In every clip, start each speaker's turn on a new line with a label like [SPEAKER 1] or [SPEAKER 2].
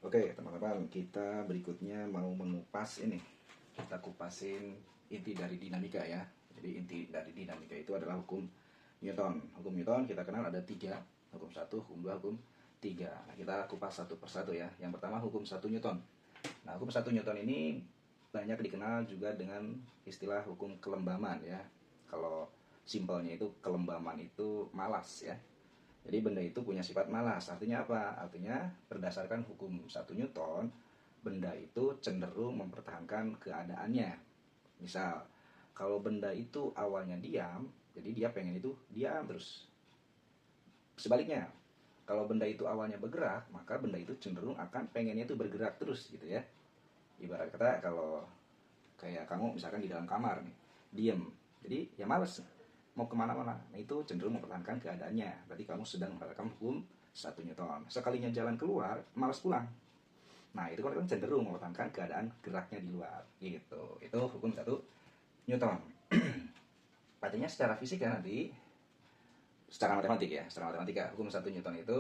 [SPEAKER 1] Oke, teman-teman, kita berikutnya mau mengupas ini. Kita kupasin inti dari dinamika ya. Jadi inti dari dinamika itu adalah hukum Newton. Hukum Newton kita kenal ada 3, hukum 1, hukum 2, hukum 3. Nah, kita kupas satu persatu ya. Yang pertama hukum 1 Newton. Nah, hukum 1 Newton ini banyak dikenal juga dengan istilah hukum kelembaman ya. Kalau simpelnya itu kelembaman itu malas ya. Jadi benda itu punya sifat malas. Artinya apa? Artinya berdasarkan hukum 1 Newton, benda itu cenderung mempertahankan keadaannya. Misal, kalau benda itu awalnya diam, jadi dia pengen itu diam terus. Sebaliknya, kalau benda itu awalnya bergerak, maka benda itu cenderung akan pengennya itu bergerak terus gitu ya. Ibarat kata kalau kayak kamu misalkan di dalam kamar nih, diam. Jadi ya males mau kemana-mana. Nah itu cenderung mempertahankan keadaannya. Berarti kamu sedang menerapkan hukum 1 Newton. Sekalinya jalan keluar, malas pulang. Nah itu kan cenderung mempertahankan keadaan geraknya di luar. Gitu. Itu hukum 1 Newton. Artinya secara fisika nanti, secara matematik ya, secara matematika, hukum 1 Newton itu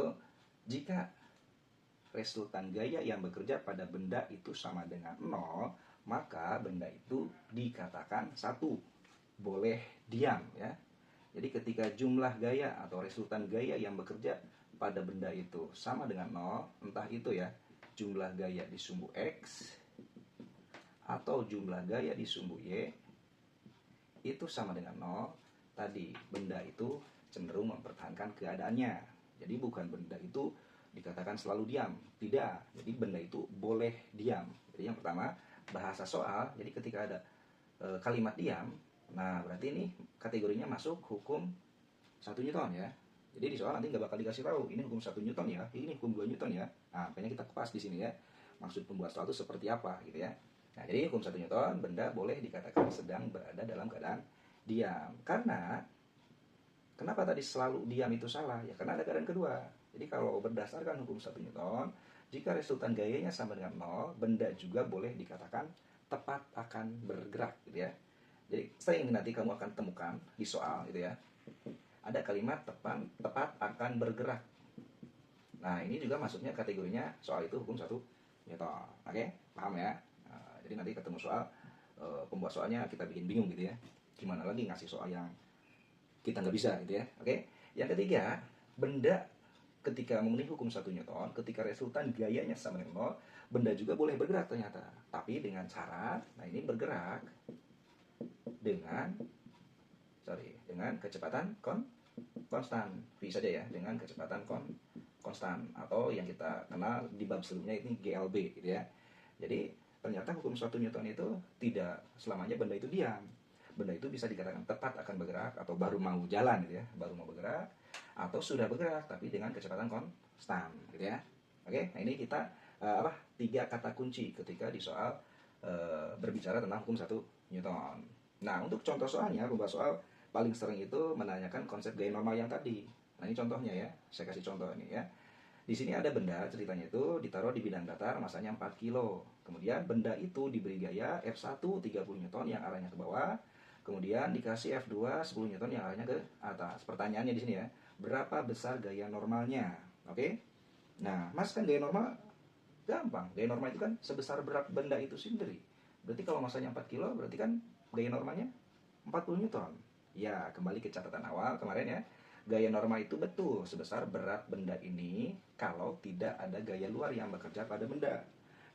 [SPEAKER 1] jika resultan gaya yang bekerja pada benda itu sama dengan 0, maka benda itu dikatakan 1. Boleh diam ya. Jadi ketika jumlah gaya atau resultan gaya yang bekerja pada benda itu sama dengan 0, entah itu ya jumlah gaya di sumbu X atau jumlah gaya di sumbu Y, itu sama dengan 0, tadi benda itu cenderung mempertahankan keadaannya. Jadi bukan benda itu dikatakan selalu diam, tidak. Jadi benda itu boleh diam. Jadi yang pertama bahasa soal, jadi ketika ada kalimat diam, nah berarti ini kategorinya masuk hukum 1 Newton ya. Jadi di soal nanti nggak bakal dikasih tahu ini hukum 1 Newton ya, ini hukum 2 Newton ya. Nah, makanya kita kupas di sini ya. Maksud pembuat soal itu seperti apa gitu ya. Nah, jadi hukum 1 Newton, benda boleh dikatakan sedang berada dalam keadaan diam. Karena kenapa tadi selalu diam itu salah? Ya karena ada keadaan kedua. Jadi kalau berdasarkan hukum 1 Newton, jika resultan gayanya sama dengan 0, benda juga boleh dikatakan tepat akan bergerak gitu ya. Jadi sering nanti kamu akan temukan di soal gitu ya. Ada kalimat tepat akan bergerak. Nah, ini juga masuknya kategorinya soal itu hukum 1 Newton. Oke? Paham ya? Nah, jadi nanti ketemu soal pembuat soalnya kita bikin bingung gitu ya. Gimana lagi ngasih soal yang kita nggak bisa gitu ya. Oke? Yang ketiga, benda ketika memenuhi hukum 1 Newton, ketika resultan gayanya sama dengan 0, benda juga boleh bergerak ternyata. Tapi dengan syarat, nah ini bergerak dengan kecepatan konstan. V saja ya, dengan kecepatan konstan atau yang kita kenal di bab sebelumnya ini GLB gitu ya. Jadi ternyata hukum 1 Newton itu tidak selamanya benda itu diam. Benda itu bisa dikatakan tepat akan bergerak atau baru mau jalan gitu ya, baru mau bergerak atau sudah bergerak tapi dengan kecepatan konstan gitu ya. Oke, nah ini kita 3 kata kunci ketika di soal berbicara tentang hukum 1 Newton. Nah, untuk contoh soalnya, pembuat soal paling sering itu menanyakan konsep gaya normal yang tadi. Nah, ini contohnya ya. Saya kasih contoh ini ya. Di sini ada benda, ceritanya itu ditaruh di bidang datar, masanya 4 kilo. Kemudian benda itu diberi gaya F1 30 Newton yang arahnya ke bawah. Kemudian dikasih F2 10 Newton yang arahnya ke atas. Pertanyaannya di sini ya, berapa besar gaya normalnya? Oke? Nah, Mas kan gaya normal gampang. Gaya normal itu kan sebesar berat benda itu sendiri. Berarti kalau masanya 4 kilo, berarti kan gaya normalnya 40 Newton. Ya, kembali ke catatan awal kemarin ya. Gaya normal itu betul sebesar berat benda ini kalau tidak ada gaya luar yang bekerja pada benda.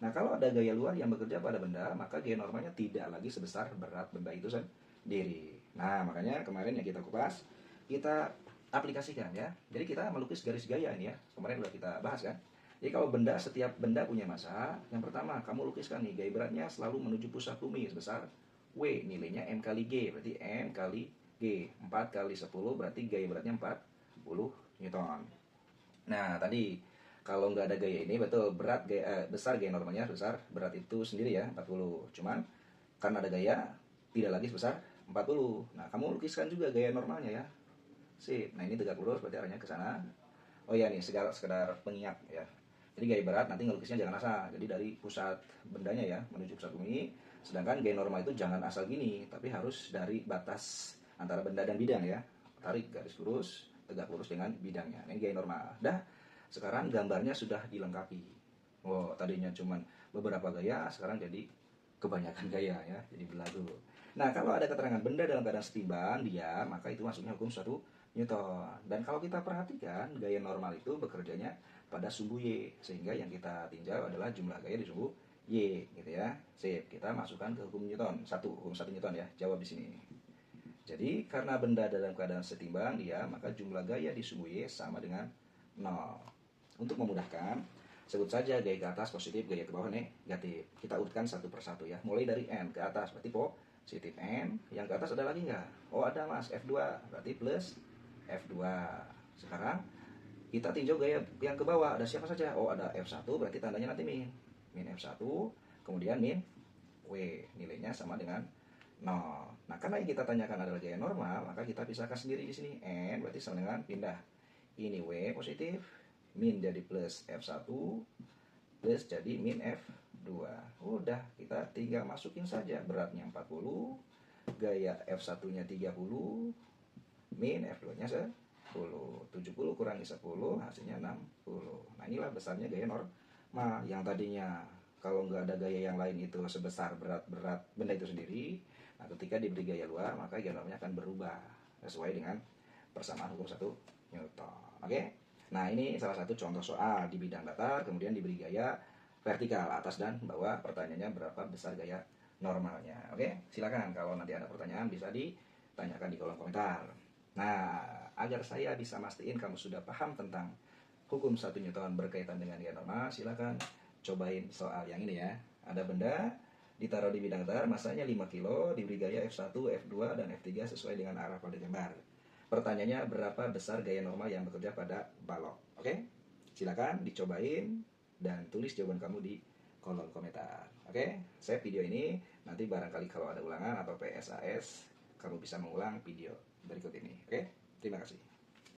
[SPEAKER 1] Nah, kalau ada gaya luar yang bekerja pada benda, maka gaya normalnya tidak lagi sebesar berat benda itu sendiri. Nah, makanya kemarin yang kita kupas, kita aplikasikan ya. Jadi kita melukis garis gaya ini ya. Kemarin udah kita bahas kan. Jadi kalau setiap benda punya massa, yang pertama kamu lukiskan nih gaya beratnya selalu menuju pusat bumi sebesar W, nilainya M kali G, berarti M kali G. 4 kali 10 berarti gaya beratnya 40 Newton. Nah, tadi kalau nggak ada gaya ini, betul berat besar gaya normalnya sebesar berat itu sendiri ya, 40. Cuman karena ada gaya, tidak lagi sebesar 40. Nah, kamu lukiskan juga gaya normalnya ya. Sip. Nah, ini tegak lurus berarti arahnya ke sana. Oh iya nih, sekedar pengingat ya. Jadi gaya berat nanti ngelukisnya jangan asal. Jadi dari pusat bendanya ya menuju pusat bumi. Sedangkan gaya normal itu jangan asal gini, tapi harus dari batas antara benda dan bidang ya. Tarik garis lurus, tegak lurus dengan bidangnya. Ini gaya normal. Dah, sekarang gambarnya sudah dilengkapi. Oh, tadinya cuman beberapa gaya, sekarang jadi kebanyakan gaya ya, jadi belagu. Nah, kalau ada keterangan benda dalam keadaan setimbang dia, maka itu masuknya hukum 1 Newton. Dan kalau kita perhatikan, gaya normal itu bekerjanya pada sumbu Y, sehingga yang kita tinjau adalah jumlah gaya di sumbu Y, gitu ya. Sip, kita masukkan ke hukum Newton, hukum 1 Newton ya, jawab di sini. Jadi, karena benda dalam keadaan setimbang dia, maka jumlah gaya di sumbu Y sama dengan 0. Untuk memudahkan, sebut saja gaya ke atas positif, gaya ke bawah negatif. Kita urutkan satu persatu ya. Mulai dari N ke atas, berarti positif N. Yang ke atas ada lagi nggak? Oh, ada mas, F2. Berarti plus F2. Sekarang kita tinjau gaya yang ke bawah. Ada siapa saja? Oh, ada F1, berarti tandanya nanti min. Min F1, kemudian min W. Nilainya sama dengan 0. Nah, karena yang kita tanyakan adalah gaya normal, maka kita pisahkan sendiri di sini. N berarti sama dengan pindah. Ini W positif, min jadi plus F1, plus jadi min F2. Udah, kita tinggal masukin saja. Beratnya 40, gaya F1-nya 30, min F2-nya 10. 70 kurangi 10, hasilnya 60. Nah, inilah besarnya gaya normal. Yang tadinya kalau nggak ada gaya yang lain itu sebesar berat benda itu sendiri. Nah, ketika diberi gaya luar, maka gaya normalnya akan berubah sesuai dengan persamaan hukum 1 Newton. Oke? Nah, ini salah satu contoh soal di bidang datar, kemudian diberi gaya vertikal, atas dan bawah. Pertanyaannya berapa besar gaya normalnya. Oke? Silakan kalau nanti ada pertanyaan bisa ditanyakan di kolom komentar. Nah, agar saya bisa mastiin kamu sudah paham tentang hukum 1 Newton berkaitan dengan gaya normal, silakan cobain soal yang ini ya. Ada benda ditaruh di bidang datar, masanya 5 kilo, diberi gaya F1, F2, dan F3 sesuai dengan arah pada gambar. Pertanyaannya, berapa besar gaya normal yang bekerja pada balok? Oke? Silakan dicobain dan tulis jawaban kamu di kolom komentar. Oke? Save video ini, nanti barangkali kalau ada ulangan atau PSAS, kamu bisa mengulang video berikut ini. Oke? Terima kasih.